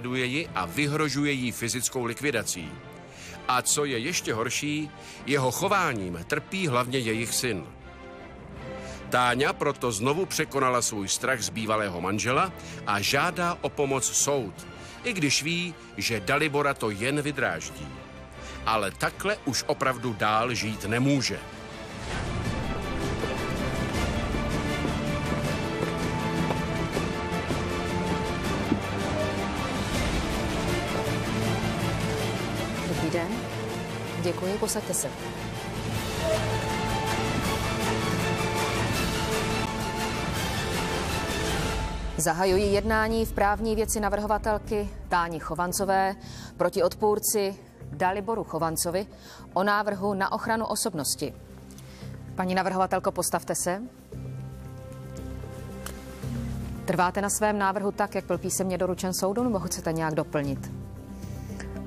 Sleduje ji a vyhrožuje jí fyzickou likvidací. A co je ještě horší, jeho chováním trpí hlavně jejich syn. Táňa proto znovu překonala svůj strach z bývalého manžela a žádá o pomoc soud, i když ví, že Dalibora to jen vydráždí. Ale takhle už opravdu dál žít nemůže. Dobrý den. Děkuji, posaďte se. Zahajují jednání v právní věci navrhovatelky Táni Chovancové proti odpůrci Daliboru Chovancovi o návrhu na ochranu osobnosti. Paní navrhovatelko, postavte se. Trváte na svém návrhu tak, jak byl písemně doručen soudu, nebo chcete nějak doplnit?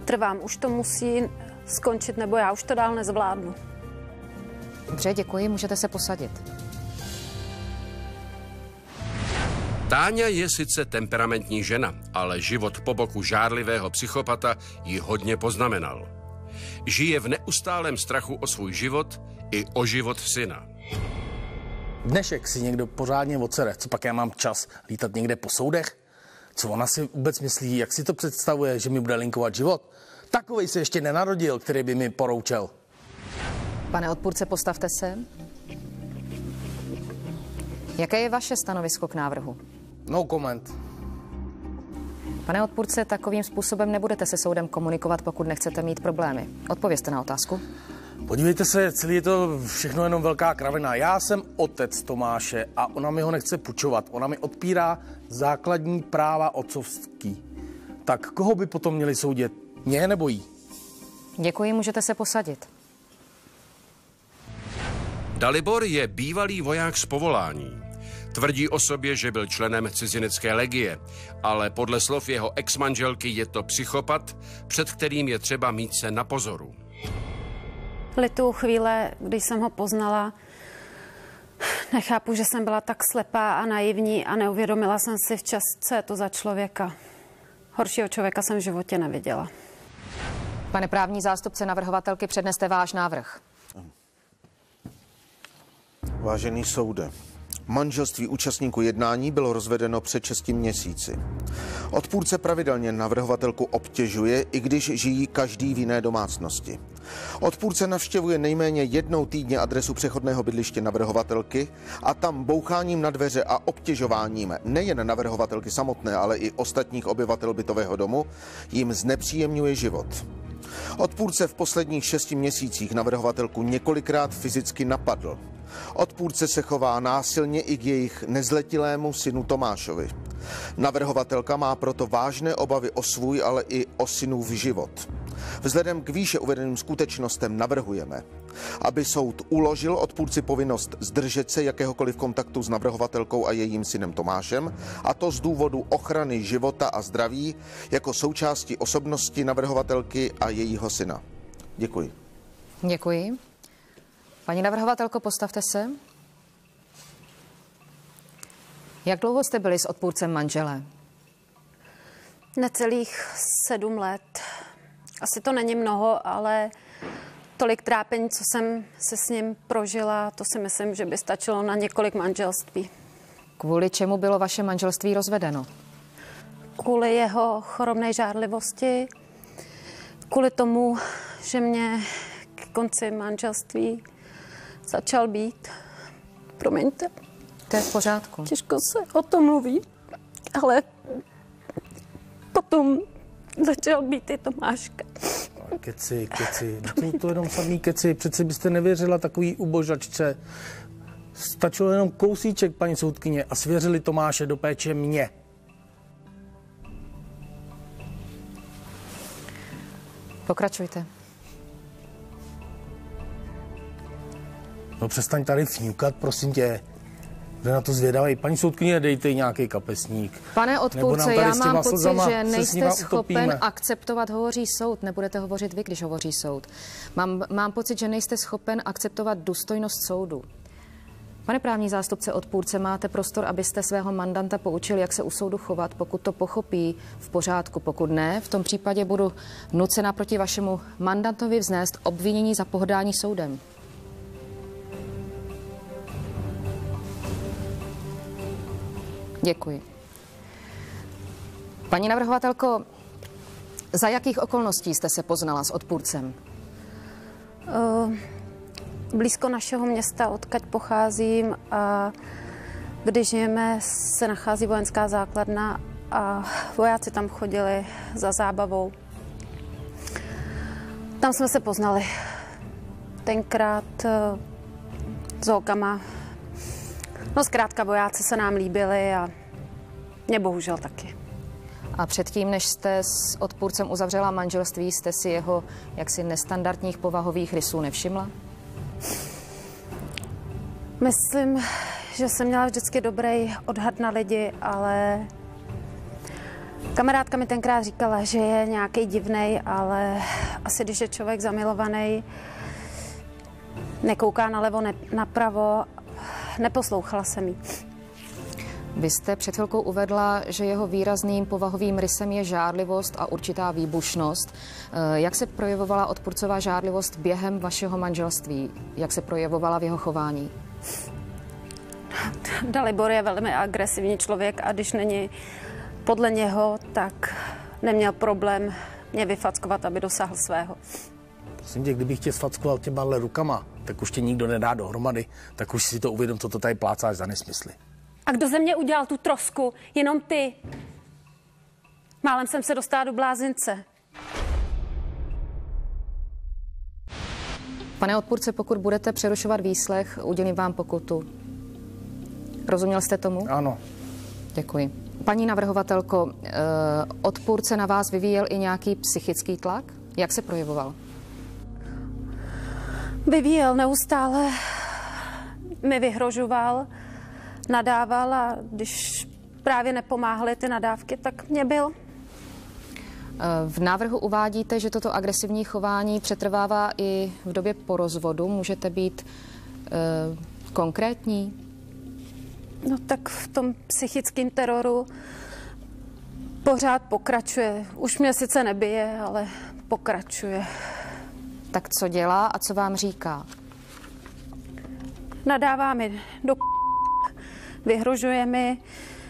Trvám, už to musí skončit, nebo já už to dál nezvládnu. Dobře, děkuji, můžete se posadit. Táňa je sice temperamentní žena, ale život po boku žárlivého psychopata ji hodně poznamenal. Žije v neustálém strachu o svůj život i o život syna. Dnešek si někdo pořádně ocere, co pak já mám čas lítat někde po soudech? Co ona si vůbec myslí, jak si to představuje, že mi bude linkovat život? Takovej se ještě nenarodil, který by mi poroučel. Pane odpůrce, postavte se. Jaké je vaše stanovisko k návrhu? No comment. Pane odpůrce, takovým způsobem nebudete se soudem komunikovat, pokud nechcete mít problémy. Odpovězte na otázku. Podívejte se, celý je to všechno jenom velká kravina. Já jsem otec Tomáše a ona mi ho nechce půjčovat. Ona mi odpírá základní práva otcovský. Tak koho by potom měli soudit? Mě nebo jí? Děkuji, můžete se posadit. Dalibor je bývalý voják z povolání. Tvrdí o sobě, že byl členem cizinecké legie, ale podle slov jeho exmanželky je to psychopat, před kterým je třeba mít se na pozoru. Lituju chvíle, když jsem ho poznala, nechápu, že jsem byla tak slepá a naivní a neuvědomila jsem si včas, co je to za člověka. Horšího člověka jsem v životě neviděla. Pane právní zástupce navrhovatelky, předneste váš návrh. Vážený soude, manželství účastníků jednání bylo rozvedeno před 6 měsíci. Odpůrce pravidelně navrhovatelku obtěžuje, i když žijí každý v jiné domácnosti. Odpůrce navštěvuje nejméně jednou týdně adresu přechodného bydliště navrhovatelky a tam boucháním na dveře a obtěžováním nejen navrhovatelky samotné, ale i ostatních obyvatel bytového domu jim znepříjemňuje život. Odpůrce v posledních 6 měsících navrhovatelku několikrát fyzicky napadl. Odpůrce se chová násilně i k jejich nezletilému synu Tomášovi. Navrhovatelka má proto vážné obavy o svůj, ale i o synův život. Vzhledem k výše uvedeným skutečnostem navrhujeme, aby soud uložil odpůrci povinnost zdržet se jakéhokoliv kontaktu s navrhovatelkou a jejím synem Tomášem, a to z důvodu ochrany života a zdraví jako součástí osobnosti navrhovatelky a jejího syna. Děkuji. Děkuji. Paní navrhovatelko, postavte se. Jak dlouho jste byli s odpůrcem manželé? Necelých 7 let. Asi to není mnoho, ale tolik trápení, co jsem se s ním prožila, to si myslím, že by stačilo na několik manželství. Kvůli čemu bylo vaše manželství rozvedeno? Kvůli jeho chorobné žárlivosti, kvůli tomu, že mě k konci manželství začal být. Promiňte. To je v pořádku. Těžko se o tom mluví, ale potom začal být i Tomáška. Keci. Jsou to jenom samý keci. Přece byste nevěřila takový ubožačce. Stačilo jenom kousíček, paní soudkyně, a svěřili Tomáše do péče mě. Pokračujte. No přestaň tady fňukat, prosím tě. Jde na to zvědavej. Paní soudkyně, dejte jí nějaký kapesník. Pane odpůrce, já mám pocit, že nejste schopen akceptovat, hovoří soud. Nebudete hovořit vy, když hovoří soud. Mám pocit, že nejste schopen akceptovat důstojnost soudu. Pane právní zástupce odpůrce, máte prostor, abyste svého mandanta poučili, jak se u soudu chovat. Pokud to pochopí, v pořádku, pokud ne, v tom případě budu nucena proti vašemu mandantovi vznést obvinění za pohrdání soudem. Děkuji. Paní navrhovatelko, za jakých okolností jste se poznala s odpůrcem? Blízko našeho města, odkud pocházím, a když žijeme, se nachází vojenská základna a vojáci tam chodili za zábavou. Tam jsme se poznali. Tenkrát s holkama. No zkrátka vojáci se nám líbili a mě bohužel taky. A předtím, než jste s odpůrcem uzavřela manželství, jste si jeho jaksi nestandardních povahových rysů nevšimla? Myslím, že jsem měla vždycky dobrý odhad na lidi, ale kamarádka mi tenkrát říkala, že je nějaký divnej, ale asi když je člověk zamilovaný, nekouká nalevo, napravo, neposlouchala jsem jí. Vy jste před chvilkou uvedla, že jeho výrazným povahovým rysem je žárlivost a určitá výbušnost. Jak se projevovala odpůrcová žárlivost během vašeho manželství? Jak se projevovala v jeho chování? Dalibor je velmi agresivní člověk a když není podle něho, tak neměl problém mě vyfackovat, aby dosáhl svého. Prosím tě, kdybych tě sfackoval těma rukama, tak už tě nikdo nedá dohromady, tak už si to uvědom, co to tady plácáš za nesmysly. A kdo ze mě udělal tu trosku? Jenom ty. Málem jsem se dostala do blázince. Pane odpůrce, pokud budete přerušovat výslech, udělím vám pokutu. Rozuměl jste tomu? Ano. Děkuji. Paní navrhovatelko, odpůrce na vás vyvíjel i nějaký psychický tlak? Jak se projevoval? Vyvíjel neustále, mi vyhrožoval, nadával a když právě nepomáhaly ty nadávky, tak mě byl. V návrhu uvádíte, že toto agresivní chování přetrvává i v době po rozvodu. Můžete být konkrétní? No tak v tom psychickém teroru pořád pokračuje. Už mě sice nebije, ale pokračuje. Tak co dělá a co vám říká? Nadává mi do vyhrožuje mi,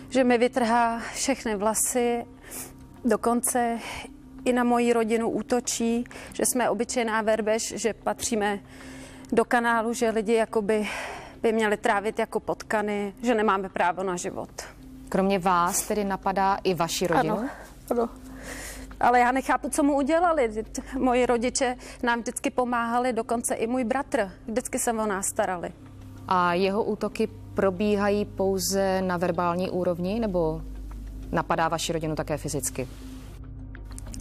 že mi vytrhá všechny vlasy, dokonce i na moji rodinu útočí, že jsme obyčejná verbež, že patříme do kanálu, že lidi jakoby by měli trávit jako potkany, že nemáme právo na život. Kromě vás tedy napadá i vaši rodinu? Ano, ano. Ale já nechápu, co mu udělali. Moji rodiče nám vždycky pomáhali, dokonce i můj bratr. Vždycky se o nás starali. A jeho útoky probíhají pouze na verbální úrovni, nebo napadá vaši rodinu také fyzicky?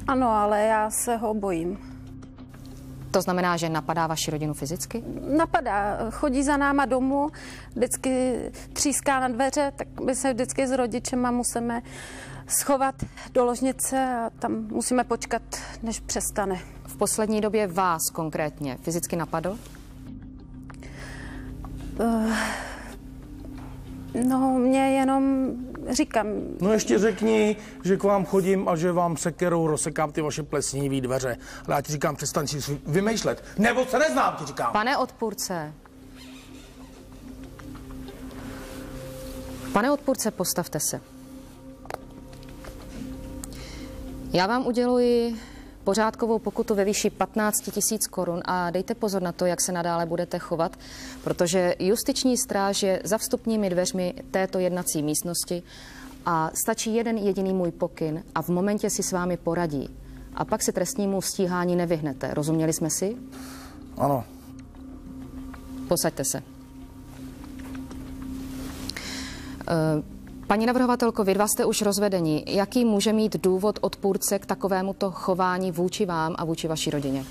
Ano, ale já se ho bojím. To znamená, že napadá vaši rodinu fyzicky? Napadá. Chodí za náma domů, vždycky tříská na dveře, tak my se vždycky s rodičema musíme schovat do ložnice a tam musíme počkat, než přestane. V poslední době vás konkrétně fyzicky napadl? No, mě jenom říkám. No ještě řekni, že k vám chodím a že vám sekerou rozsekám ty vaše plesnivý dveře. Ale já ti říkám, přestaň si vymýšlet. Nebo se neznám, ti říkám. Pane odpůrce. Pane odpůrce, postavte se. Já vám uděluji pořádkovou pokutu ve výši 15 000 korun a dejte pozor na to, jak se nadále budete chovat, protože justiční stráž je za vstupními dveřmi této jednací místnosti a stačí jeden jediný můj pokyn a v momentě si s vámi poradí. A pak se trestnímu stíhání nevyhnete. Rozuměli jsme si? Ano. Posaďte se. Paní navrhovatelko, vy dva jste už rozvedení. Jaký může mít důvod odpůrce k takovémuto chování vůči vám a vůči vaší rodině?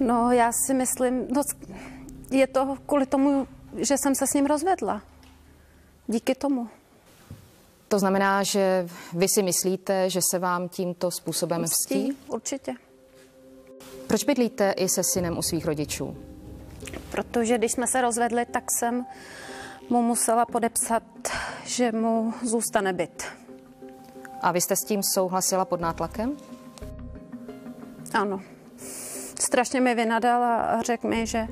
No, já si myslím, no, je to kvůli tomu, že jsem se s ním rozvedla. Díky tomu. To znamená, že vy si myslíte, že se vám tímto způsobem mstí? Určitě. Proč bydlíte i se synem u svých rodičů? Protože když jsme se rozvedli, tak jsem mu musela podepsat, že mu zůstane byt. A vy jste s tím souhlasila pod nátlakem? Ano. Strašně mi vynadal a řekl mi, že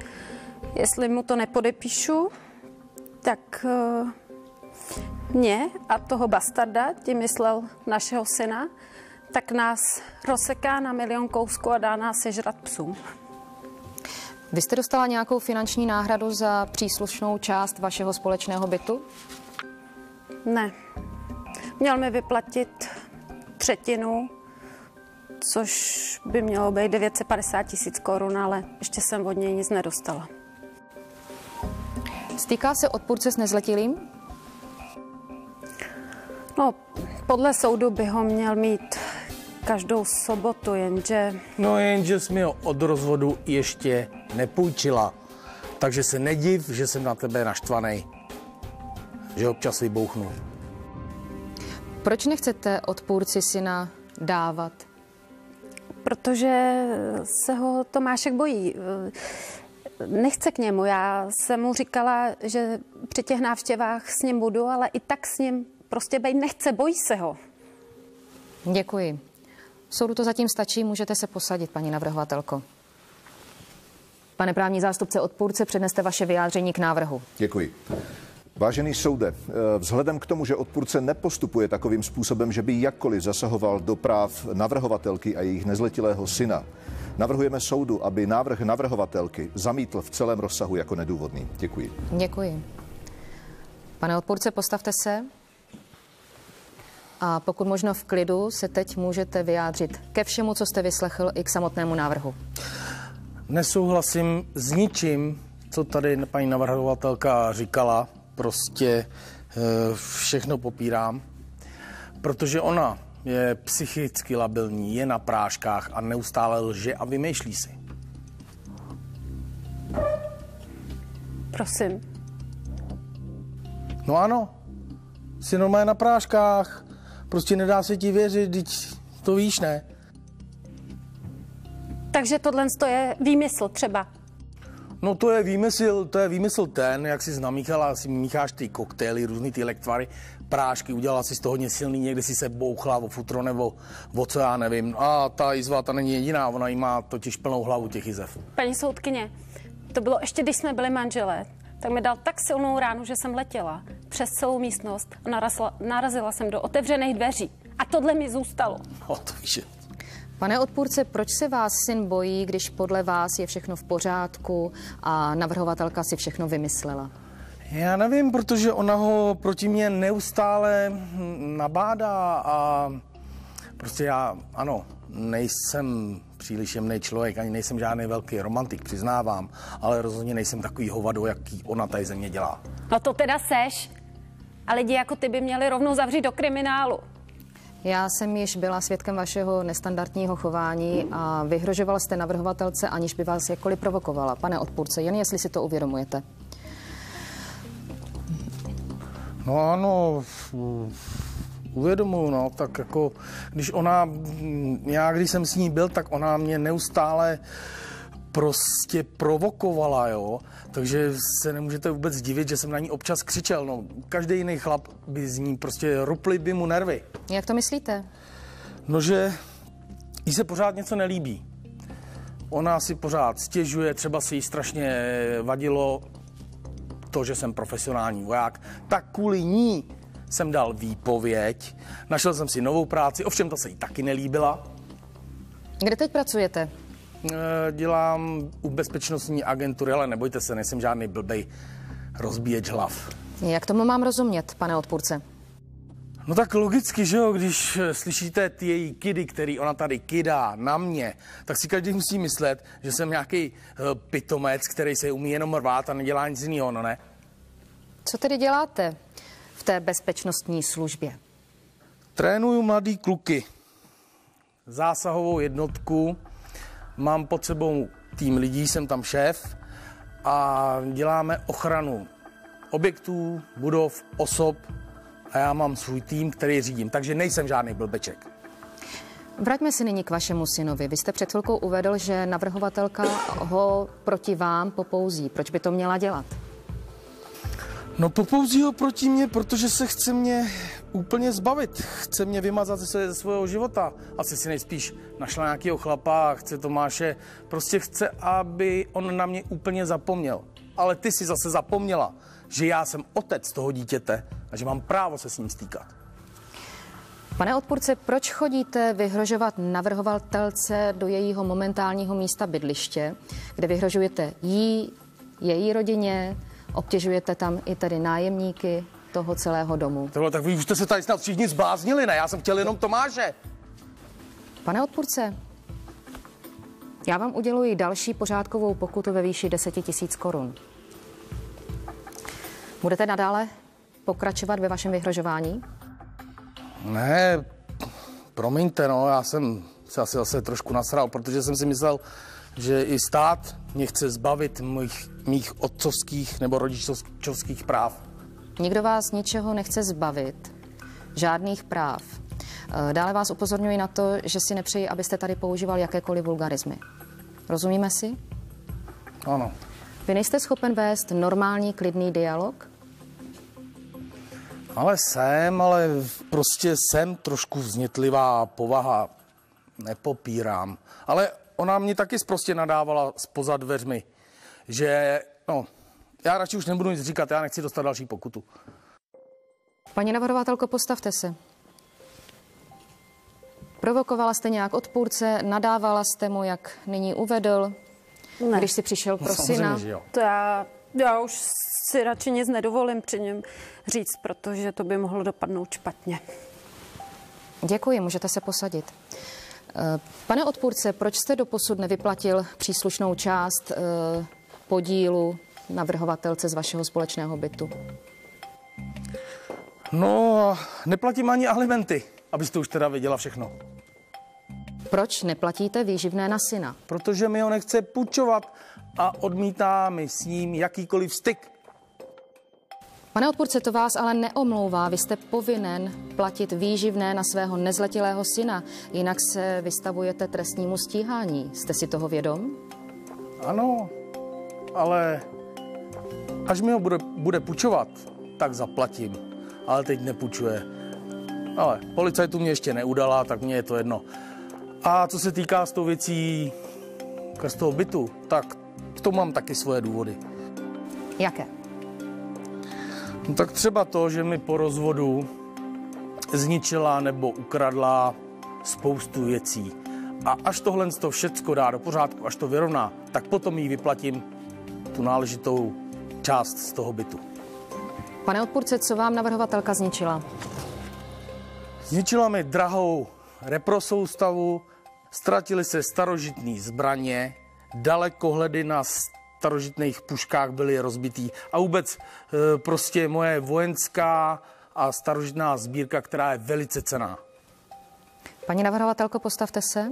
jestli mu to nepodepíšu, tak mě a toho bastarda, tím myslel našeho syna, tak nás rozseká na milion kousků a dá nás sežrat psům. Vy jste dostala nějakou finanční náhradu za příslušnou část vašeho společného bytu? Ne. Měl mi vyplatit 1/3, což by mělo být 950 000 korun, ale ještě jsem od něj nic nedostala. Stýká se odpůrce s nezletilým? No, podle soudu by ho měl mít každou sobotu, jenže... No jenže jsi mi ho od rozvodu ještě nepůjčila. Takže se nediv, že jsem na tebe naštvaný. Že občas vybouchnu. Proč nechcete odpůrci syna dávat? Protože se ho Tomášek bojí. Nechce k němu. Já jsem mu říkala, že při těch návštěvách s ním budu, ale i tak s ním prostě bejt nechce, bojí se ho. Děkuji. Soudu to zatím stačí, můžete se posadit, paní navrhovatelko. Pane právní zástupce odpůrce, předneste vaše vyjádření k návrhu. Děkuji. Vážený soude, vzhledem k tomu, že odpůrce nepostupuje takovým způsobem, že by jakkoliv zasahoval do práv navrhovatelky a jejich nezletilého syna, navrhujeme soudu, aby návrh navrhovatelky zamítl v celém rozsahu jako nedůvodný. Děkuji. Děkuji. Pane odpůrce, postavte se. A pokud možno v klidu se teď můžete vyjádřit ke všemu, co jste vyslechl, i k samotnému návrhu. Nesouhlasím s ničím, co tady paní navrhovatelka říkala. Prostě všechno popírám, protože ona je psychicky labilní, je na práškách a neustále lže a vymýšlí si. Prosím. No ano, jsi normálně na práškách, prostě nedá se ti věřit, teď to víš, ne? Takže tohle je výmysl třeba. No to je výmysl ten, jak jsi namíchala, si mícháš ty koktejly, různý ty lektvary, prášky, udělala si z toho silný, někdy si se bouchla o futro nebo o co já nevím. A ta jizva, ta není jediná, ona jí má totiž plnou hlavu těch jizev. Paní soudkyně, to bylo ještě, když jsme byli manželé, tak mi dal tak silnou ránu, že jsem letěla přes celou místnost a narazila jsem do otevřených dveří. A tohle mi zůstalo. No to víš. Pane odpůrce, proč se vás syn bojí, když podle vás je všechno v pořádku a navrhovatelka si všechno vymyslela? Já nevím, protože ona ho proti mě neustále nabádá a prostě já, ano, nejsem příliš jemný člověk, ani nejsem žádný velký romantik, přiznávám, ale rozhodně nejsem takový hovado, jaký ona tady ze mě dělá. No to teda seš. A lidi jako ty by měli rovnou zavřít do kriminálu. Já jsem již byla svědkem vašeho nestandardního chování a vyhrožoval jste navrhovatelce, aniž by vás jakkoliv provokovala. Pane odpůrce, jen jestli si to uvědomujete. No ano, uvědomuji, no, tak jako, když jsem s ní byl, tak ona mě neustále prostě provokovala, jo, takže se nemůžete vůbec divit, že jsem na ní občas křičel, no, každý jiný chlap by z ní prostě ruply by mu nervy. Jak to myslíte? No, že jí se pořád něco nelíbí. Ona si pořád stěžuje, třeba si jí strašně vadilo to, že jsem profesionální voják, tak kvůli ní jsem dal výpověď, našel jsem si novou práci, ovšem to se jí taky nelíbila. Kde teď pracujete? Dělám u bezpečnostní agentury, ale nebojte se, nejsem žádný blbej rozbíječ hlav. Jak tomu mám rozumět, pane odpůrce? No tak logicky, že jo, když slyšíte ty její kidy, který ona tady kydá na mě, tak si každý musí myslet, že jsem nějaký pitomec, který se umí jenom rvát a nedělá nic jiného, no ne? Co tedy děláte v té bezpečnostní službě? Trénuju mladý kluky. Zásahovou jednotku. Mám pod sebou tým lidí, jsem tam šéf a děláme ochranu objektů, budov, osob a já mám svůj tým, který řídím, takže nejsem žádný blbeček. Vraťme se nyní k vašemu synovi. Vy jste před chvilkou uvedl, že navrhovatelka ho proti vám popouzí. Proč by to měla dělat? No popouzí ho proti mně, protože se chce mě úplně zbavit. Chce mě vymazat ze svého života. Asi si nejspíš našla nějakého chlapa a chce Tomáše. Prostě chce, aby on na mě úplně zapomněl. Ale ty si zase zapomněla, že já jsem otec toho dítěte a že mám právo se s ním stýkat. Pane odpůrce, proč chodíte vyhrožovat navrhovatelce do jejího momentálního místa bydliště, kde vyhrožujete jí, její rodině, obtěžujete tam i tedy nájemníky toho celého domu? Tohle, tak vy už jste se tady snad všichni zbláznili, ne? Já jsem chtěl jenom Tomáše. Pane odpůrce, já vám uděluji další pořádkovou pokutu ve výši 10 000 korun. Budete nadále pokračovat ve vašem vyhrožování? Ne, promiňte, no, já jsem se asi zase trošku nasral, protože jsem si myslel, že i stát mě chce zbavit mých otcovských nebo rodičovských práv. Nikdo vás ničeho nechce zbavit, žádných práv. Dále vás upozorňuji na to, že si nepřeji, abyste tady používal jakékoliv vulgarismy. Rozumíme si? Ano. Vy nejste schopen vést normální, klidný dialog? Ale prostě jsem trošku vznětlivá povaha, nepopírám. Ale ona mě taky prostě nadávala zpoza dveřmi, že, no, já radši už nebudu nic říkat, já nechci dostat další pokutu. Paní navrhovatelko, postavte se. Provokovala jste nějak odpůrce, nadávala jste mu, jak nyní uvedl, Ne. když si přišel pro syna? Že jo. To já už si radši nic nedovolím při něm říct, protože to by mohlo dopadnout špatně. Děkuji, můžete se posadit. Pane odpůrce, proč jste doposud nevyplatil příslušnou část podílu navrhovatelce z vašeho společného bytu? No, neplatím ani alimenty, abyste už teda věděla všechno. Proč neplatíte výživné na syna? Protože mi ho nechce půjčovat a odmítá mi s ním jakýkoliv styk. Pane odpůrce, to vás ale neomlouvá. Vy jste povinen platit výživné na svého nezletilého syna, jinak se vystavujete trestnímu stíhání. Jste si toho vědom? Ano, ale až mi ho bude půjčovat, tak zaplatím. Ale teď nepůjčuje. Ale policajtu mě ještě neudala, tak mně je to jedno. A co se týká s tou věcí z toho bytu, tak k tomu mám taky svoje důvody. Jaké? No tak třeba to, že mi po rozvodu zničila nebo ukradla spoustu věcí. A až tohle to všecko dá do pořádku, až to vyrovná, tak potom jí vyplatím tu náležitou část z toho bytu. Pane odpůrce, co vám navrhovatelka zničila? Zničila mi drahou reprosoustavu, ztratily se starožitné zbraně, dalekohledy na starožitných puškách byly rozbitý a vůbec prostě moje vojenská a starožitná sbírka, která je velice cenná. Paní navrhovatelko, postavte se.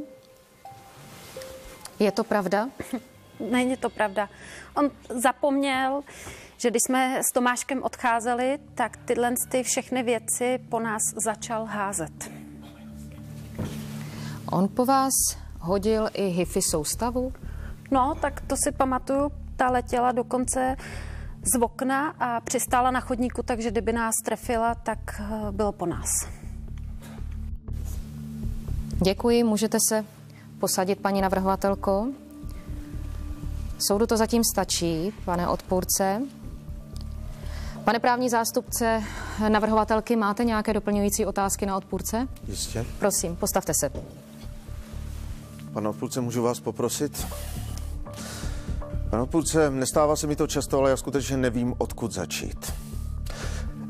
Je to pravda? Není to pravda. On zapomněl, že když jsme s Tomáškem odcházeli, tak tyhle všechny věci po nás začal házet. On po vás hodil i hi-fi soustavu? No, tak to si pamatuju, ta letěla dokonce z okna a přistála na chodníku, takže kdyby nás trefila, tak bylo po nás. Děkuji, můžete se posadit, paní navrhovatelko. Soudu to zatím stačí, pane odpůrce. Pane právní zástupce navrhovatelky, máte nějaké doplňující otázky na odpůrce? Jistě. Prosím, postavte se. Pane odpůrce, můžu vás poprosit? Pane odpůrce, nestává se mi to často, ale já skutečně nevím, odkud začít.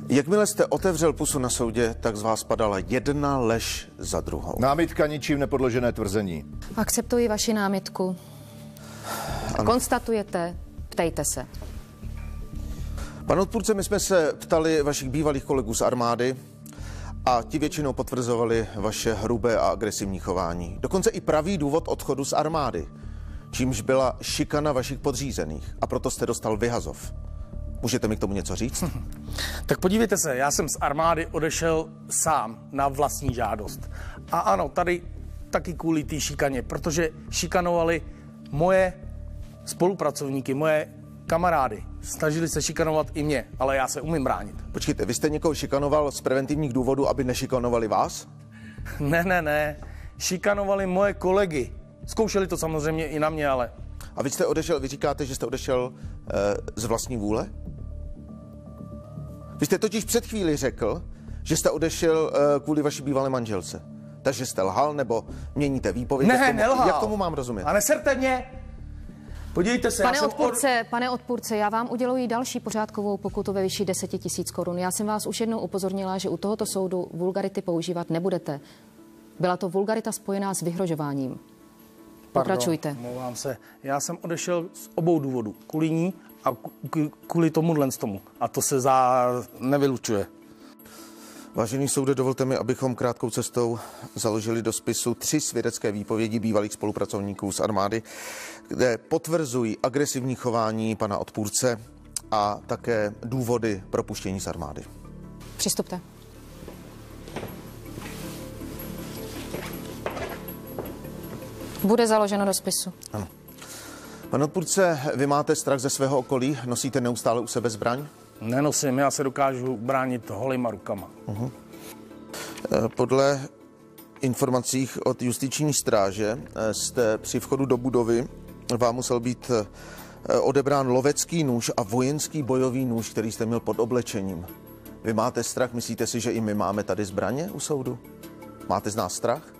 Jakmile jste otevřel pusu na soudě, tak z vás padala jedna lež za druhou. Námitka ničím nepodložené tvrzení. Akceptuji vaši námitku. Konstatujete, ptejte se. Pane odpůrce, my jsme se ptali vašich bývalých kolegů z armády a ti většinou potvrzovali vaše hrubé a agresivní chování. Dokonce i pravý důvod odchodu z armády, čímž byla šikana vašich podřízených a proto jste dostal vyhazov. Můžete mi k tomu něco říct? Tak podívejte se, já jsem z armády odešel sám na vlastní žádost. A ano, tady taky kvůli té šikaně, protože šikanovali moje spolupracovníky, moje kamarády. Snažili se šikanovat i mě, ale já se umím bránit. Počkejte, vy jste někoho šikanoval z preventivních důvodů, aby nešikanovali vás? Ne. Šikanovali moje kolegy. Zkoušeli to samozřejmě i na mě, ale... A vy říkáte, že jste odešel z vlastní vůle? Vy jste totiž před chvíli řekl, že jste odešel kvůli vaší bývalé manželce. Takže jste lhal, nebo měníte výpověď? Nelhal. Jak tomu mám rozumět? A neserte mě! Podívejte se, Pane odpůrce, já vám uděluji další pořádkovou pokutu ve výši 10 000 korun. Já jsem vás už jednou upozornila, že u tohoto soudu vulgarity používat nebudete. Byla to vulgarita spojená s vyhrožováním. Pokračujte. Mluvám se. Já jsem odešel z obou důvodů. Kvůli ní a kvůli tomuhle tomu. A to se nevylučuje. Vážený soude, dovolte mi, abychom krátkou cestou založili do spisu 3 svědecké výpovědi bývalých spolupracovníků z armády, kde potvrzují agresivní chování pana odpůrce a také důvody propuštění z armády. Přistupte. Bude založeno do spisu. Ano. Pan odpůrce, vy máte strach ze svého okolí? Nosíte neustále u sebe zbraň? Nenosím, já se dokážu bránit holýma rukama. Podle informací od justiční stráže jste při vchodu do budovy vám musel být odebrán lovecký nůž a vojenský bojový nůž, který jste měl pod oblečením. Vy máte strach? Myslíte si, že i my máme tady zbraně u soudu? Máte z nás strach?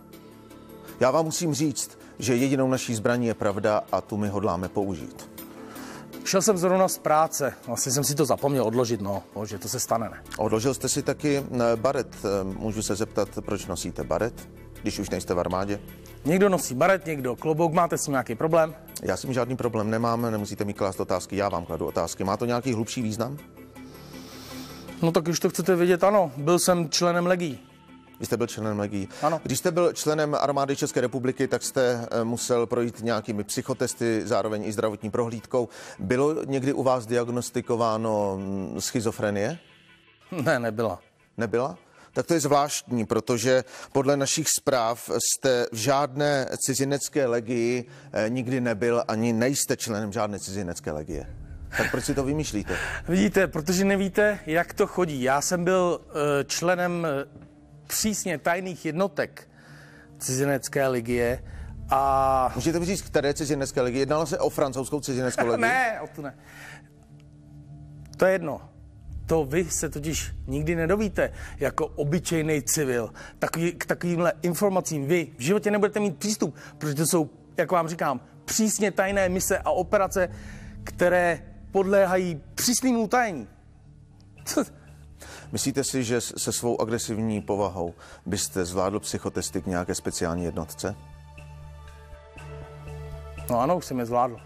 Já vám musím říct, že jedinou naší zbraní je pravda a tu my hodláme použít. Šel jsem zrovna z práce. Vlastně jsem si to zapomněl odložit, že to se stane, ne. Odložil jste si taky baret. Můžu se zeptat, proč nosíte baret, když už nejste v armádě? Někdo nosí baret, někdo klobouk. Máte s tím nějaký problém? Já s tím žádný problém nemám, nemusíte mi klást otázky, já vám kladu otázky. Má to nějaký hlubší význam? No tak když to chcete vědět, ano. Byl jsem členem legií. Vy jste byl členem legií. Ano. Když jste byl členem armády České republiky, tak jste musel projít nějakými psychotesty, zároveň i zdravotní prohlídkou. Bylo někdy u vás diagnostikováno schizofrenie? Ne, nebyla. Nebyla? Tak to je zvláštní, protože podle našich zpráv jste v žádné cizinecké legii nikdy nebyl, ani nejste členem žádné cizinecké legie. Tak proč si to vymýšlíte? Vidíte, protože nevíte, jak to chodí. Já jsem byl členem přísně tajných jednotek cizinecké legie a... Můžete mi říct, které cizinecké legie? Jednalo se o francouzskou cizineckou legii? Ne, o to ne. To je jedno. To vy se totiž nikdy nedovíte jako obyčejný civil. K takovýmhle informacím vy v životě nebudete mít přístup, protože to jsou, jak vám říkám, přísně tajné mise a operace, které podléhají přísnému utajení. Myslíte si, že se svou agresivní povahou byste zvládl psychotesty k nějaké speciální jednotce? No ano, už jsem je zvládl.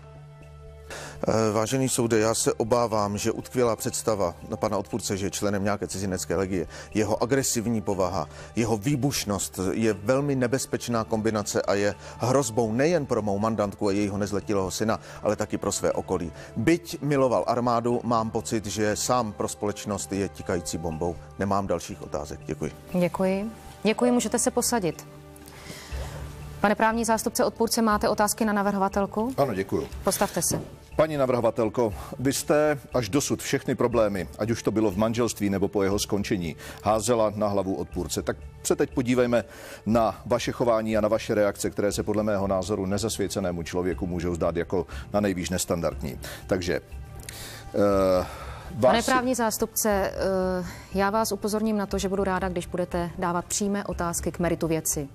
Vážený soude, já se obávám, že utkvělá představa pana odpůrce, že je členem nějaké cizinecké legie, jeho agresivní povaha, jeho výbušnost je velmi nebezpečná kombinace a je hrozbou nejen pro mou mandantku a jejího nezletilého syna, ale taky pro své okolí. Byť miloval armádu, mám pocit, že sám pro společnost je tikající bombou. Nemám dalších otázek. Děkuji. Děkuji, můžete se posadit. Pane právní zástupce odpůrce, máte otázky na navrhovatelku? Ano, děkuji. Postavte se. Paní navrhovatelko, vy jste až dosud všechny problémy, ať už to bylo v manželství nebo po jeho skončení, házela na hlavu odpůrce. Tak se teď podívejme na vaše chování a na vaše reakce, které se podle mého názoru nezasvěcenému člověku můžou zdát jako na nejvýš nestandardní. Takže... Pane právní zástupce, já vás upozorním na to, že budu ráda, když budete dávat přímé otázky k meritu věci.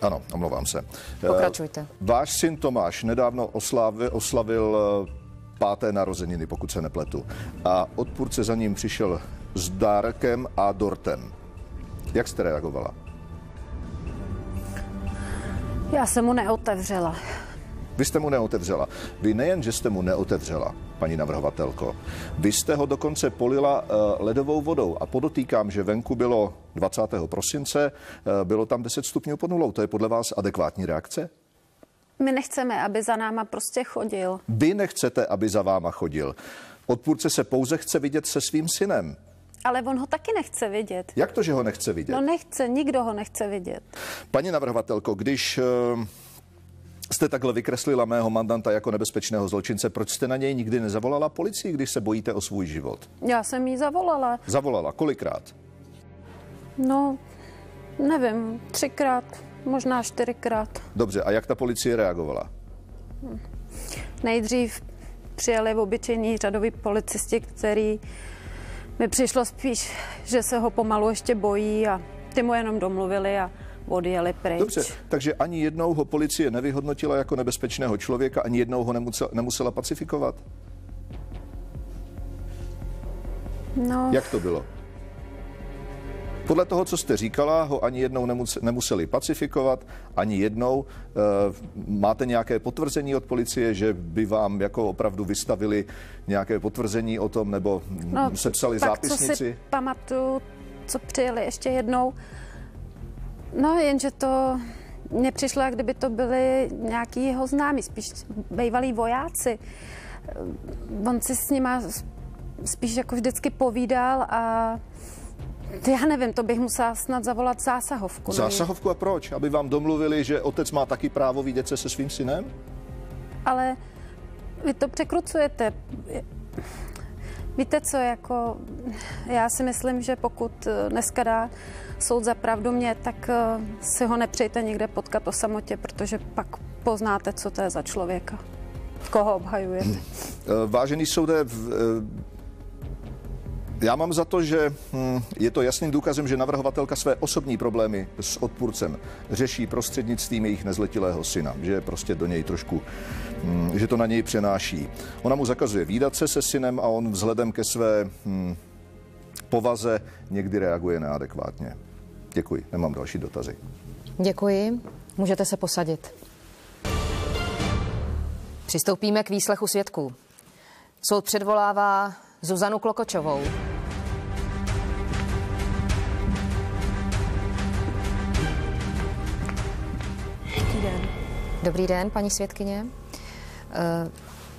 Ano, omlouvám se. Pokračujte. Váš syn Tomáš nedávno oslavil 5. narozeniny, pokud se nepletu. A odpůrce za ním přišel s dárkem a dortem. Jak jste reagovala? Já jsem mu neotevřela. Vy jste mu neotevřela. Vy nejen, že jste mu neotevřela, paní navrhovatelko, vy jste ho dokonce polila ledovou vodou a podotýkám, že venku bylo 20. prosince, bylo tam 10 stupňů pod nulou. To je podle vás adekvátní reakce? My nechceme, aby za náma prostě chodil. Vy nechcete, aby za váma chodil. Odpůrce se pouze chce vidět se svým synem. Ale on ho taky nechce vidět. Jak to, že ho nechce vidět? No nechce, nikdo ho nechce vidět. Paní navrhovatelko, když jste takhle vykreslila mého mandanta jako nebezpečného zločince, proč jste na něj nikdy nezavolala policii, když se bojíte o svůj život? Já jsem jí zavolala. Zavolala, kolikrát? No, nevím, 3krát, možná 4krát. Dobře, a jak ta policie reagovala? Nejdřív přijeli obyčejní řadoví policisti, který mi přišlo spíš, že se ho pomalu ještě bojí a ty mu jenom domluvili a odjeli pryč. Dobře, takže ani jednou ho policie nevyhodnotila jako nebezpečného člověka, ani jednou ho nemusela pacifikovat? No, Jak to bylo? Podle toho, co jste říkala, ho ani jednou nemuseli pacifikovat, ani jednou. Máte nějaké potvrzení od policie, že by vám jako opravdu vystavili nějaké potvrzení o tom, nebo sepsali zápisnici? Co si pamatuju, co přijeli ještě jednou. No, jenže to mně přišlo, jak kdyby to byli nějaký jeho známí, spíš bývalí vojáci. On si s nima spíš jako vždycky povídal a já nevím, to bych musela snad zavolat zásahovku. Zásahovku a proč? Aby vám domluvili, že otec má taky právo vidět se svým synem? Ale vy to překrucujete. Víte co, jako já si myslím, že pokud dneska dá soud za pravdu mě, tak si ho nepřejte někde potkat o samotě, protože pak poznáte, co to je za člověka. Koho obhajujete. Vážený soude, já mám za to, že je to jasným důkazem, že navrhovatelka své osobní problémy s odpůrcem řeší prostřednictvím jejich nezletilého syna, že je prostě do něj trošku, že to na něj přenáší. Ona mu zakazuje vídat se synem a on vzhledem ke své povaze někdy reaguje neadekvátně. Děkuji, nemám další dotazy. Děkuji, můžete se posadit. Přistoupíme k výslechu svědků. Soud předvolává Zuzanu Klokočovou. Dobrý den. Dobrý den, paní svědkyně.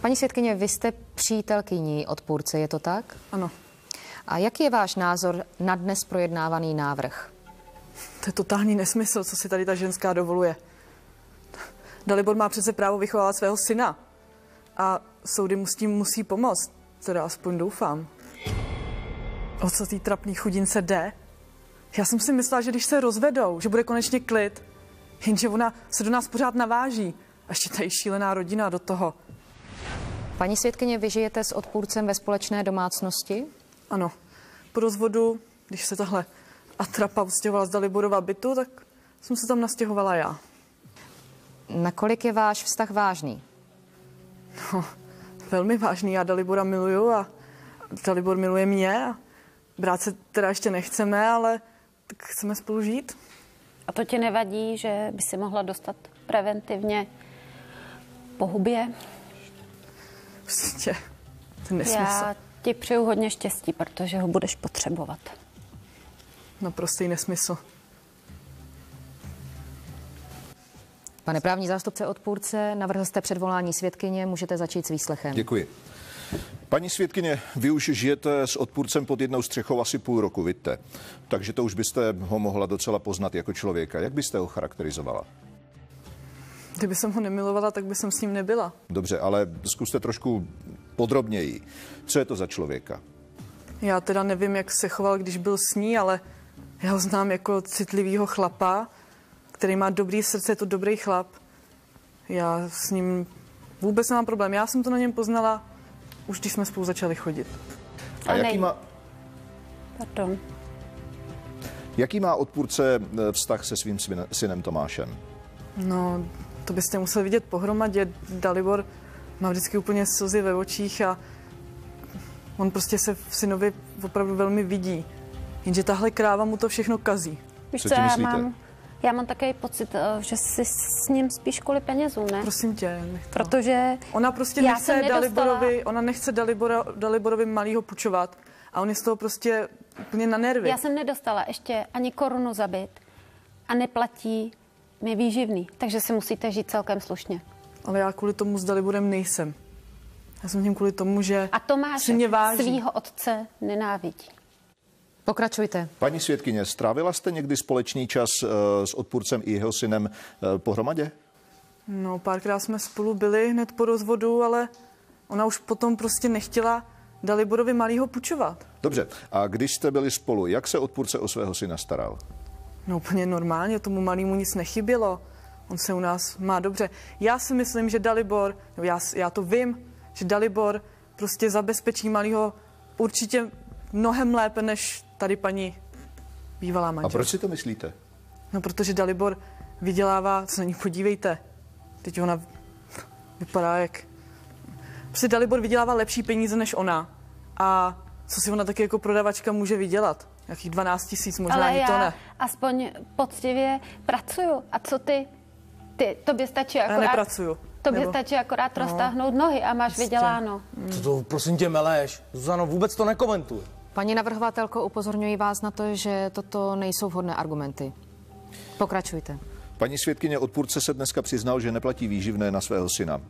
Paní svědkyně, vy jste přítelkyní odpůrce, je to tak? Ano. A jaký je váš názor na dnes projednávaný návrh? To je totální nesmysl, co si tady ta ženská dovoluje. Dalibor má přece právo vychovávat svého syna. A soudy mu s tím musí pomoct. Teda aspoň doufám. O co tý trapný chudince jde? Já jsem si myslela, že když se rozvedou, že bude konečně klid. Jenže ona se do nás pořád naváží. A ještě tady šílená rodina do toho. Paní svědkyně, vy žijete s odpůrcem ve společné domácnosti? Ano. Po rozvodu, když se tahle atrapa ustěhovala z Daliborova bytu, tak jsem se tam nastěhovala já. Nakolik je váš vztah vážný? No, velmi vážný. Já Dalibora miluju a Dalibor miluje mě. A brát se teda ještě nechceme, ale tak chceme spolu žít. A to ti nevadí, že by si mohla dostat preventivně po hubě? Prostě, to je nesmysl. Já ti přeju hodně štěstí, protože ho budeš potřebovat. Naprostý nesmysl. Pane právní zástupce odpůrce, navrhl jste předvolání svědkyně, můžete začít s výslechem. Děkuji. Paní svědkyně, vy už žijete s odpůrcem pod jednou střechou asi půl roku, víte. Takže to už byste ho mohla docela poznat jako člověka. Jak byste ho charakterizovala? Kdyby jsem ho nemilovala, tak by jsem s ním nebyla. Dobře, ale zkuste trošku podrobněji. Co je to za člověka? Já teda nevím, jak se choval, když byl s ní, ale já ho znám jako citlivýho chlapa, který má dobrý srdce, je to dobrý chlap. Já s ním vůbec nemám problém. Já jsem to na něm poznala, už když jsme spolu začali chodit. A jaký má... Pardon. Jaký má odpůrce vztah se svým synem Tomášem? No, to byste museli vidět pohromadě. Dalibor má vždycky úplně slzy ve očích a on prostě se v synovi opravdu velmi vidí. Jenže tahle kráva mu to všechno kazí. Víš Co co, tím myslíte? já mám takový pocit, že si s ním spíš kvůli penězů, ne? Prosím tě, nech to. Protože Ona prostě já nechce jsem nedostala- ona nechce Daliborovi malýho půjčovat a on je z toho prostě úplně na nervy. já jsem nedostala ještě ani korunu za byt a neplatí mi výživný, takže si musíte žít celkem slušně. Ale já kvůli tomu s Daliborem nejsem. Já jsem tím kvůli tomu, že A Tomáš si mě váží. svýho otce nenávidí. Pokračujte. Paní svědkyně, strávila jste někdy společný čas s odpůrcem i jeho synem pohromadě? No, párkrát jsme spolu byli hned po rozvodu, ale ona už potom prostě nechtěla Daliborovi malýho půjčovat. Dobře, a když jste byli spolu, jak se odpůrce o svého syna staral? No úplně normálně, tomu malýmu nic nechybělo. On se u nás má dobře. Já si myslím, že Dalibor, já to vím, že Dalibor prostě zabezpečí malýho určitě mnohem lépe, než tady paní bývalá manželka. A proč si to myslíte? No, protože Dalibor vydělává, co na ní podívejte. Teď ona vypadá jak... Prostě Dalibor vydělává lepší peníze než ona. A co si ona taky jako prodavačka může vydělat? Jakých 12 000, možná Ale ani to ne. aspoň poctivě pracuju. A co ty? Tobě stačí Já akorát... nepracuju. Tobě stačí akorát roztáhnout nohy a máš vyděláno. To prosím tě meleš. Zuzano, vůbec to nekomentuj. Paní navrhovatelko, upozorňuji vás na to, že toto nejsou vhodné argumenty. Pokračujte. Paní svědkyně, odpůrce se dneska přiznal, že neplatí výživné na svého syna.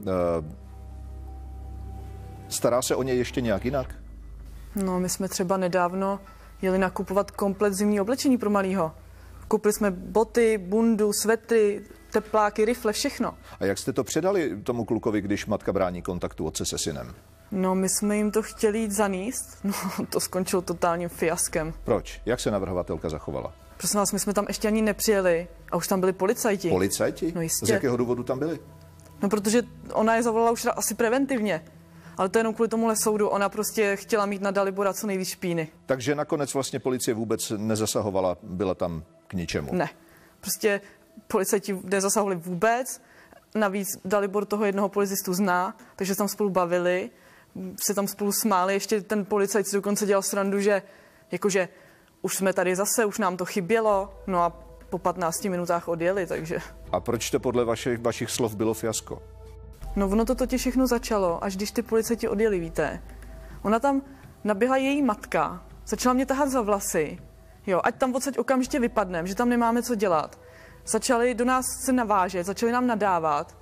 Stará se o něj ještě nějak jinak? No, my jsme třeba nedávno jeli nakupovat komplet zimní oblečení pro malýho. Koupili jsme boty, bundu, svetry, tepláky, rifle, všechno. A jak jste to předali tomu klukovi, když matka brání kontaktu otce se synem? No, my jsme jim to chtěli jít zanést. No, to skončilo totálním fiaskem. Proč? Jak se navrhovatelka zachovala? Prosím vás, my jsme tam ještě ani nepřijeli a už tam byli policajti. Policajti? No jistě. Z jakého důvodu tam byli? No, protože ona je zavolala už asi preventivně. Ale to jenom kvůli tomuhle soudu. Ona prostě chtěla mít na Dalibora co nejvíc špíny. Takže nakonec vlastně policie vůbec nezasahovala, byla tam k ničemu? Ne. Prostě policajti nezasahovali vůbec. Navíc Dalibor toho jednoho policistu zná, takže se tam spolu bavili, se tam spolu smáli. Ještě ten policajt si dokonce dělal srandu, že jakože už jsme tady zase, už nám to chybělo. No a po 15 minutách odjeli, takže... A proč to podle vašich slov bylo fiasko? No ono to totiž všechno začalo, až když ty policajti odjeli, víte. Ona tam naběhla její matka, začala mě tahat za vlasy, jo, ať tam odsaď okamžitě vypadnem, že tam nemáme co dělat. Začali do nás se navážet, začali nám nadávat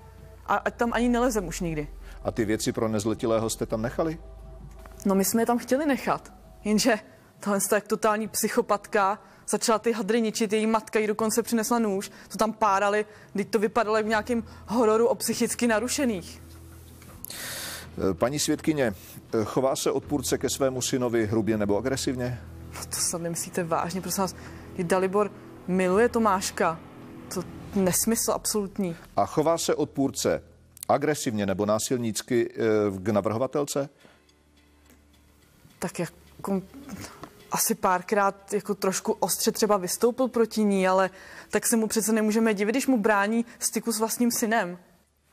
a ať tam ani nelezem už nikdy. A ty věci pro nezletilého jste tam nechali? No, my jsme je tam chtěli nechat, jenže tohle jak totální psychopatka začala ty hadry ničit, její matka jí dokonce přinesla nůž, to tam párali, teď to vypadalo jak v nějakém hororu o psychicky narušených. Paní svědkyně, chová se odpůrce ke svému synovi hrubě nebo agresivně? No, to snad nemyslíte vážně, prosím vás, Dalibor miluje Tomáška, to nesmysl absolutní. A chová se odpůrce agresivně nebo násilnícky k navrhovatelce? Tak jako... Asi párkrát jako trošku ostře třeba vystoupil proti ní, ale tak se mu přece nemůžeme divit, když mu brání styku s vlastním synem.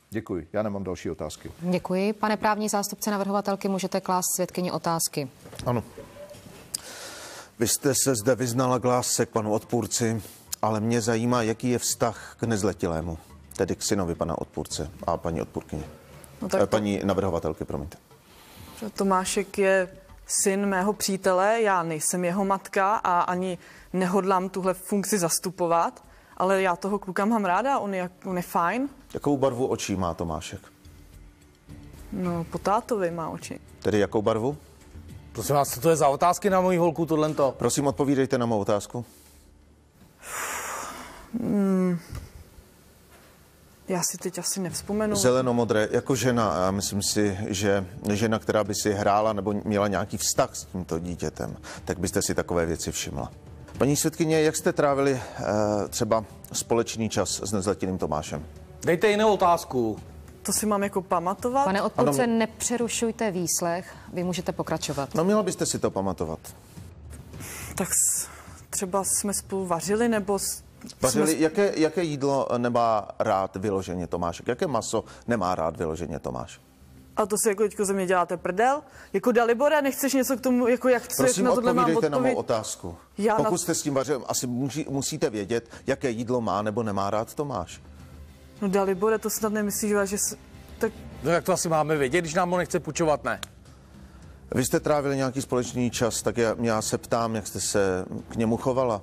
Děkuji, já nemám další otázky. Děkuji. Pane právní zástupce navrhovatelky, můžete klást svědkyni otázky. Ano. Vy jste se zde vyznala k lásce k panu odpůrci, ale mě zajímá, jaký je vztah k nezletilému, tedy k synovi pana odpůrce a paní odpůrkyně. No tak paní navrhovatelky, promiňte. Tomášek je syn mého přítele, já nejsem jeho matka a ani nehodlám tuhle funkci zastupovat, ale já toho kluka mám ráda, on je fajn. Jakou barvu očí má Tomášek? No, po tátovi má oči. Tedy jakou barvu? Prosím vás, co to je za otázky na moji holku, tohleto? Prosím, odpovídejte na mou otázku. Já si teď asi nevzpomenu. Zelenomodré, jako žena. Já myslím si, že žena, která by si hrála nebo měla nějaký vztah s tímto dítětem, tak byste si takové věci všimla. Paní svědkyně, jak jste trávili třeba společný čas s nezletilým Tomášem? Dejte jinou otázku. To si mám jako pamatovat? Pane odpůrce, nepřerušujte výslech, vy můžete pokračovat. No, měla byste si to pamatovat. Tak třeba jsme spolu vařili, nebo... Vařili, jaké jídlo nemá rád vyloženě Tomášek? Jaké maso nemá rád vyloženě Tomáš? A to si jako teďko ze mě děláte prdel? Jako Dalibore, nechceš něco k tomu, jako jak Prosím, na tohle mám odpovídejte na mou odpověď? otázku. Pokud jste s tím vařil, asi musíte vědět, jaké jídlo má nebo nemá rád Tomáš. No Dalibore, to snad nemyslíš, že... Tak... No jak to asi máme vědět, když nám ho nechce půjčovat, ne? Vy jste trávili nějaký společný čas, tak já se ptám, jak jste se k němu chovala.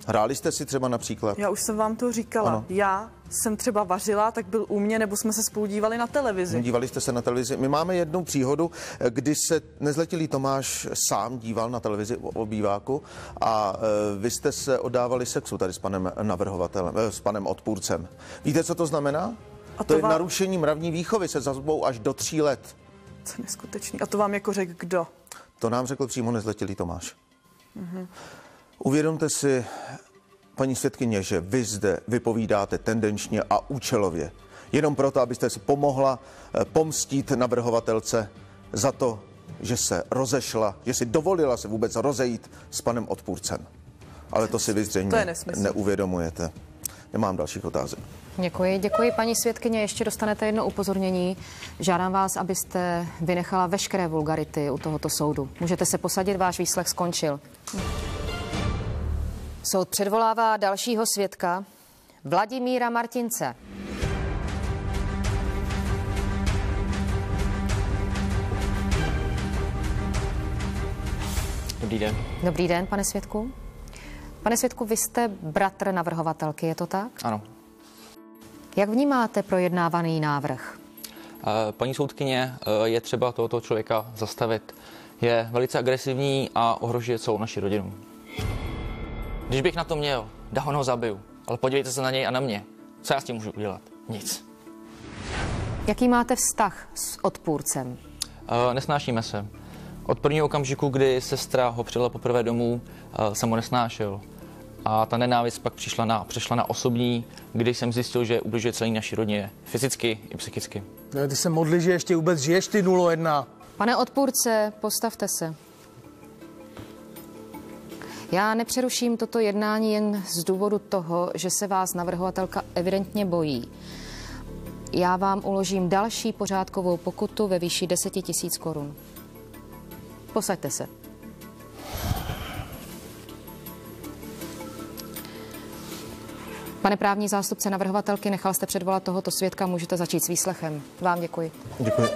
Hráli jste si třeba například? Já už jsem vám to říkala. Ano. Já jsem třeba vařila, tak byl u mě, nebo jsme se spolu dívali na televizi. Dívali jste se na televizi. My máme jednu příhodu, kdy se nezletilý Tomáš sám díval na televizi o obýváku a vy jste se oddávali sexu tady s panem navrhovatelem, s panem odpůrcem. Víte, co to znamená? A To je narušení mravní výchovy se sazbou až do 3 let. To je neskutečný. A to vám jako řekl kdo? To nám řekl přímo nezletilý Tomáš. Uvědomte si, paní svědkyně, že vy zde vypovídáte tendenčně a účelově. Jenom proto, abyste si pomohla pomstít navrhovatelce za to, že se rozešla, že si dovolila se vůbec rozejít s panem odpůrcem. Ale to si vy zřejmě neuvědomujete. Nemám dalších otázek. Děkuji. Paní svědkyně, ještě dostanete jedno upozornění. Žádám vás, abyste vynechala veškeré vulgarity u tohoto soudu. Můžete se posadit, váš výslech skončil. Soud předvolává dalšího svědka, Vladimíra Martince. Dobrý den. Dobrý den, pane svědku. Pane svědku, vy jste bratr navrhovatelky, je to tak? Ano. Jak vnímáte projednávaný návrh? Paní soudkyně, je třeba tohoto člověka zastavit. Je velice agresivní a ohrožuje celou naši rodinu. Když bych na to měl, dávno ho zabiju. Ale podívejte se na něj a na mě. Co já s tím můžu udělat? Nic. Jaký máte vztah s odpůrcem? Nesnášíme se. Od prvního okamžiku, kdy sestra ho přijela poprvé domů, jsem ho nesnášel. A ta nenávist pak přešla na osobní, kdy jsem zjistil, že ubližuje celé naší rodině. Fyzicky i psychicky. Ty se modli, že ještě vůbec žiješ, ty 01. Pane odpůrce, postavte se. Já nepřeruším toto jednání jen z důvodu toho, že se vás navrhovatelka evidentně bojí. Já vám uložím další pořádkovou pokutu ve výši 10 000 korun. Posaďte se. Pane právní zástupce navrhovatelky, nechal jste předvolat tohoto svědka, můžete začít s výslechem. Vám děkuji. Děkuji.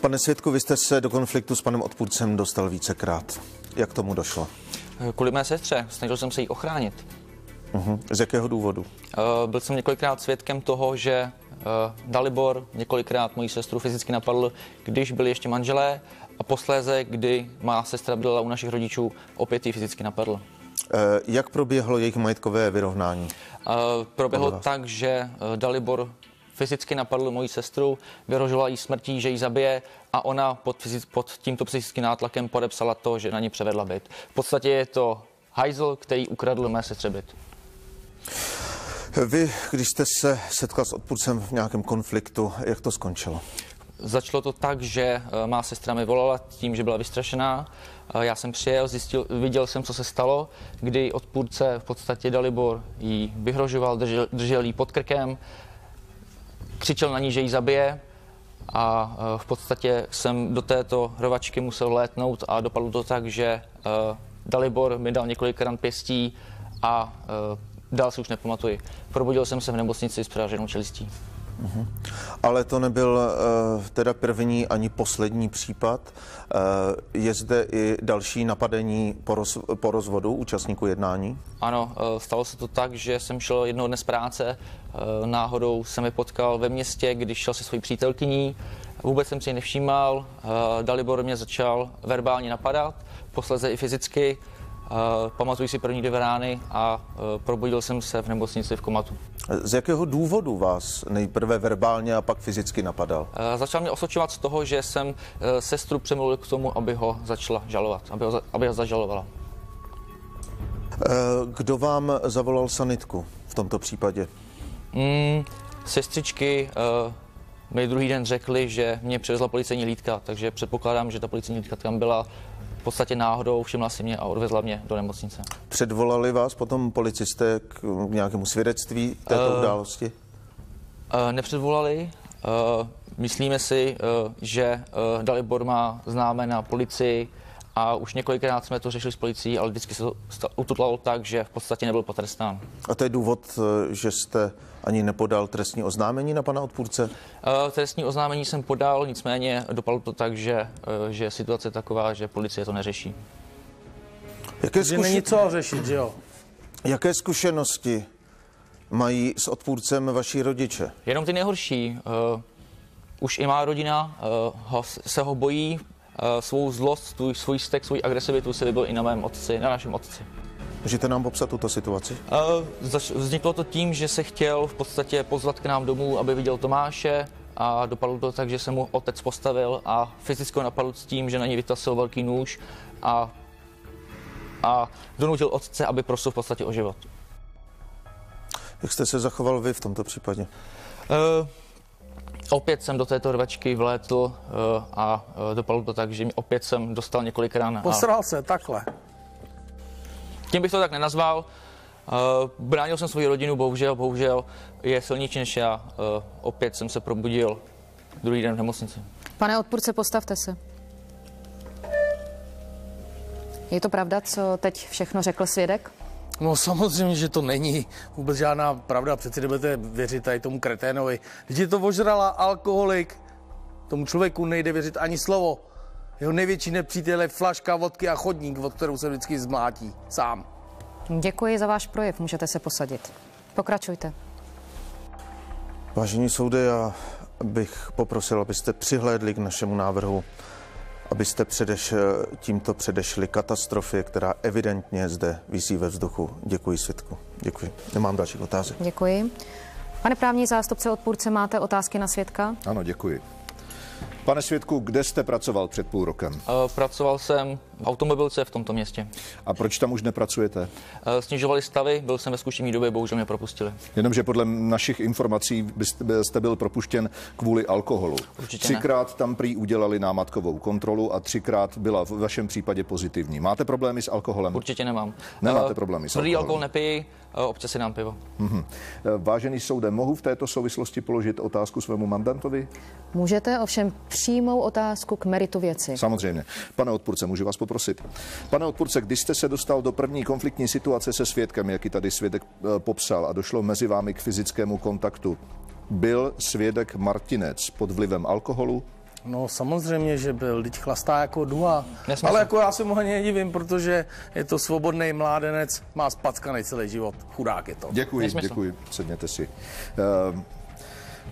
Pane svědku, vy jste se do konfliktu s panem odpůrcem dostal vícekrát. Jak tomu došlo? Kvůli mé sestře, snažil jsem se jí ochránit. Z jakého důvodu? Byl jsem několikrát svědkem toho, že Dalibor několikrát moji sestru fyzicky napadl, když byli ještě manželé, a posléze, kdy má sestra byla u našich rodičů, opět ji fyzicky napadl. Jak proběhlo jejich majetkové vyrovnání? Proběhlo tak, že Dalibor fyzicky napadl moji sestru, vyhrožoval jí smrtí, že ji zabije, a ona pod tímto psychickým nátlakem podepsala to, že na ní převedla byt. V podstatě je to hajzl, který ukradl mé sestře byt. Vy, když jste se setkal s odpůrcem v nějakém konfliktu, jak to skončilo? Začalo to tak, že má sestra mi volala tím, že byla vystrašená. Já jsem přijel, viděl jsem, co se stalo, kdy odpůrce, v podstatě Dalibor, jí vyhrožoval, držel jí pod krkem, křičel na ní, že ji zabije, a v podstatě jsem do této rovačky musel létnout a dopadlo to tak, že Dalibor mi dal několikrát pěstí a dál si už nepamatuji. Probudil jsem se v nemocnici s přeraženou čelistí. Ale to nebyl teda první ani poslední případ. Je zde i další napadení po rozvodu účastníků jednání? Ano, stalo se to tak, že jsem šel jednoho dne z práce. Náhodou jsem je potkal ve městě, když šel se svojí přítelkyní. Vůbec jsem si ji nevšímal. Dalibor mě začal verbálně napadat, posléze i fyzicky. Pamatuji si první 2 rány a probudil jsem se v nemocnici v komatu. Z jakého důvodu vás nejprve verbálně a pak fyzicky napadal? Začal mě osočovat z toho, že jsem sestru přemluvil k tomu, aby ho začala žalovat, aby ho zažalovala. Kdo vám zavolal sanitku v tomto případě? Sestřičky mi druhý den řekli, že mě přivezla policejní hlídka, takže předpokládám, že ta policejní hlídka tam byla v podstatě náhodou, všimla si mě a odvezla mě do nemocnice. Předvolali vás potom policisté k nějakému svědectví této události? Nepředvolali. Myslíme si, že Dalibor má známé na policii a už několikrát jsme to řešili s policií, ale vždycky se to ututlalo tak, že v podstatě nebyl potrestán. A to je důvod, že jste ani nepodal trestní oznámení na pana odpůrce? Trestní oznámení jsem podal, nicméně dopadlo to tak, že situace je taková, že policie to neřeší. Že není co řešit, že jo? Jaké zkušenosti mají s odpůrcem vaši rodiče? Jenom ty nejhorší. Už i má rodina se ho bojí, svou zlost, svůj vztek, svou agresivitu se vybil i na mém otci, na našem otci. Můžete nám popsat tuto situaci? Vzniklo to tím, že se chtěl v podstatě pozvat k nám domů, aby viděl Tomáše, a dopadlo to tak, že se mu otec postavil a fyzicky napadl s tím, že na něj vytasil velký nůž a donutil otce, aby prosil v podstatě o život. Jak jste se zachoval vy v tomto případě? Opět jsem do této rvačky vlétl a dopadlo to tak, že opět jsem dostal několik ran. Posral se takhle. Tím bych to tak nenazval. Bránil jsem svou rodinu, bohužel je silnější než já. Opět jsem se probudil druhý den v nemocnici. Pane odpůrce, postavte se. Je to pravda, co teď všechno řekl svědek? No samozřejmě, že to není vůbec žádná pravda. Přeci nebudete věřit tady tomu kreténovi. Když je to ožrala alkoholik, tomu člověku nejde věřit ani slovo. Jeho největší nepřítel je flaška vodky a chodník, od kterou se vždycky zmlátí sám. Děkuji za váš projev, můžete se posadit. Pokračujte. Vážení soudy, já bych poprosil, abyste přihlédli k našemu návrhu, abyste tímto předešli katastrofě, která evidentně zde visí ve vzduchu. Děkuji svědku. Děkuji. Nemám dalších otázek. Děkuji. Pane právní zástupce odpůrce, máte otázky na svědka? Ano, děkuji. Pane svědku, kde jste pracoval před půl rokem? Pracoval jsem v automobilce v tomto městě. A proč tam už nepracujete? Snižovali stavy, byl jsem ve zkušební době, bohužel mě propustili. Jenomže podle našich informací jste byl propuštěn kvůli alkoholu. Určitě ne. 3krát tam prý udělali námatkovou kontrolu a 3krát byla v vašem případě pozitivní. Máte problémy s alkoholem? Určitě nemám. Nemáte problémy s alkoholem? Tvrdý alkohol nepiji, občas si dám pivo. Vážený soude, mohu v této souvislosti položit otázku svému mandantovi? Můžete, ovšem přímou otázku k meritu věci. Samozřejmě. Pane odpůrce, můžu vás poprosit. Pane odpůrce, když jste se dostal do první konfliktní situace se svědkem, jak ji tady svědek popsal, a došlo mezi vámi k fyzickému kontaktu, byl svědek Martinec pod vlivem alkoholu? No samozřejmě, že byl, teď chlastá jako duha. Nesmysl. Ale jako já se mu ani nedivím, protože je to svobodný mládenec, má spackaný celý život. Chudák je to. Děkuji, sedněte si.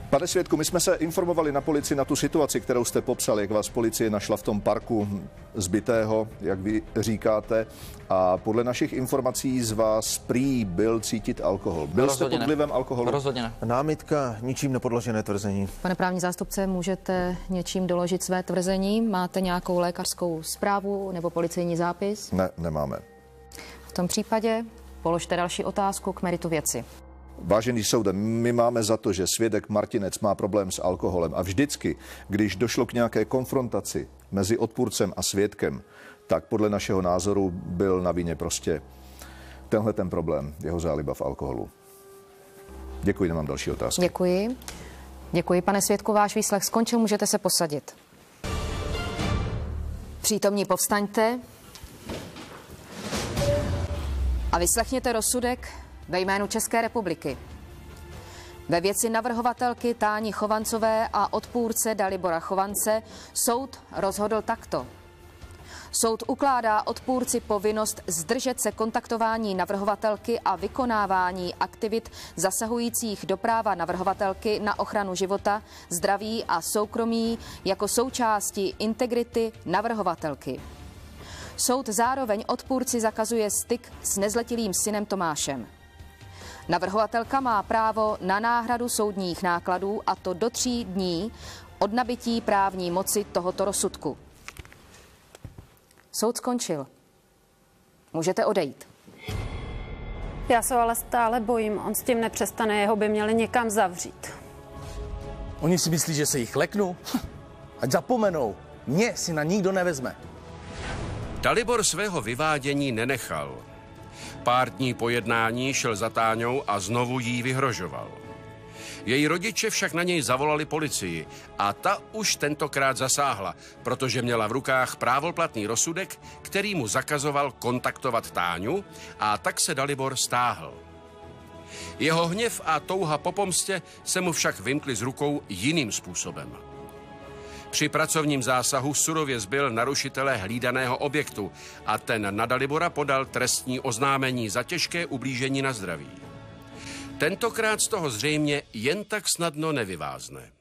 Pane svědku, my jsme se informovali na policii na tu situaci, kterou jste popsal, jak vás policie našla v tom parku zbitého, jak vy říkáte, a podle našich informací z vás prý byl cítit alkohol. Byl jste pod vlivem alkoholu? Rozhodně ne. Námitka, ničím nepodložené tvrzení. Pane právní zástupce, můžete něčím doložit své tvrzení? Máte nějakou lékařskou zprávu nebo policejní zápis? Ne, nemáme. V tom případě položte další otázku k meritu věci. Vážený soude, my máme za to, že svědek Martinec má problém s alkoholem a vždycky, když došlo k nějaké konfrontaci mezi odpůrcem a svědkem, tak podle našeho názoru byl na vině prostě tenhle ten problém, jeho záliba v alkoholu. Děkuji, nemám další otázky. Děkuji. Děkuji, pane svědku, váš výslech skončil, můžete se posadit. Přítomní, povstaňte a vyslechněte rozsudek ve jménu České republiky. Ve věci navrhovatelky Táni Chovancové a odpůrce Dalibora Chovance soud rozhodl takto. Soud ukládá odpůrci povinnost zdržet se kontaktování navrhovatelky a vykonávání aktivit zasahujících do práva navrhovatelky na ochranu života, zdraví a soukromí jako součástí integrity navrhovatelky. Soud zároveň odpůrci zakazuje styk s nezletilým synem Tomášem. Navrhovatelka má právo na náhradu soudních nákladů, a to do 3 dní od nabytí právní moci tohoto rozsudku. Soud skončil. Můžete odejít. Já se ale stále bojím, on s tím nepřestane, jeho by měli někam zavřít. Oni si myslí, že se jich leknu? Ať zapomenou, mě si na nikdo nevezme. Dalibor svého vyvádění nenechal. Pár dní po jednání šel za Táňou a znovu jí vyhrožoval. Její rodiče však na něj zavolali policii a ta už tentokrát zasáhla, protože měla v rukách právoplatný rozsudek, který mu zakazoval kontaktovat Táňu, a tak se Dalibor stáhl. Jeho hněv a touha po pomstě se mu však vymkly z rukou jiným způsobem. Při pracovním zásahu surově zbyl narušitele hlídaného objektu a ten na Dalibora podal trestní oznámení za těžké ublížení na zdraví. Tentokrát z toho zřejmě jen tak snadno nevyvázne.